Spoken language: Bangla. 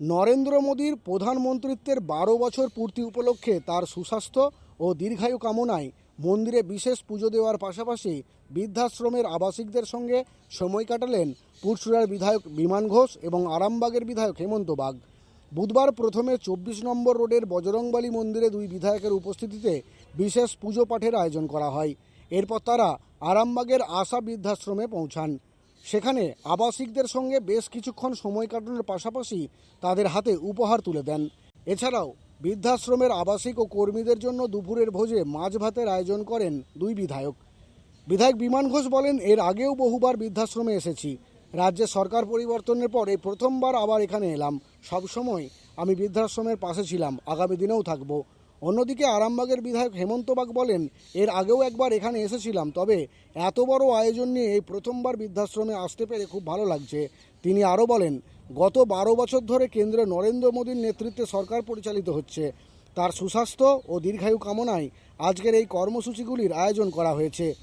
নরেন্দ্র মোদীর প্রধানমন্ত্রিত্বের ১২ বছর পূর্তি উপলক্ষে তার সুস্বাস্থ্য ও দীর্ঘায়ু কামনায় মন্দিরে বিশেষ পুজো দেওয়ার পাশাপাশি বৃদ্ধাশ্রমের আবাসিকদের সঙ্গে সময় কাটালেন পুরসুরার বিধায়ক বিমান ঘোষ এবং আরামবাগের বিধায়ক হেমন্ত বাগ। বুধবার প্রথমে ২৪ নম্বর রোডের বজরংবলী মন্দিরে দুই বিধায়কের উপস্থিতিতে বিশেষ পুজো পাঠের আয়োজন করা হয়। এরপর তারা আরামবাগের আশা বৃদ্ধাশ্রমে পৌঁছান। সেখানে আবাসিকদের সঙ্গে বেশ কিছুক্ষণ সময় কাটানোর পাশাপাশি তাদের হাতে উপহার তুলে দেন। এছাড়াও বৃদ্ধাশ্রমের আবাসিক ও কর্মীদের জন্য দুপুরের ভোজে মাছ ভাতের আয়োজন করেন দুই বিধায়ক। বিধায়ক বিমান ঘোষ বলেন, এর আগেও বহুবার বৃদ্ধাশ্রমে এসেছি। রাজ্যে সরকার পরিবর্তনের পর এই প্রথমবার আবার এখানে এলাম। সবসময় আমি বৃদ্ধাশ্রমের পাশে ছিলাম, আগামী দিনেও থাকব। অন্যদিকে আরামবাগের বিধায়ক হেমন্ত বাগ বলেন, এর আগেও একবার এখানে এসেছিলাম, তবে এত বড় আয়োজন নিয়ে এই প্রথমবার বৃদ্ধাশ্রমে আসতে পেরে খুব ভালো লাগছে। তিনি আরও বলেন, গত ১২ বছর ধরে কেন্দ্রে নরেন্দ্র মোদীর নেতৃত্বে সরকার পরিচালিত হচ্ছে। তার সুস্বাস্থ্য ও দীর্ঘায়ু কামনায় আজকের এই কর্মসূচিগুলির আয়োজন করা হয়েছে।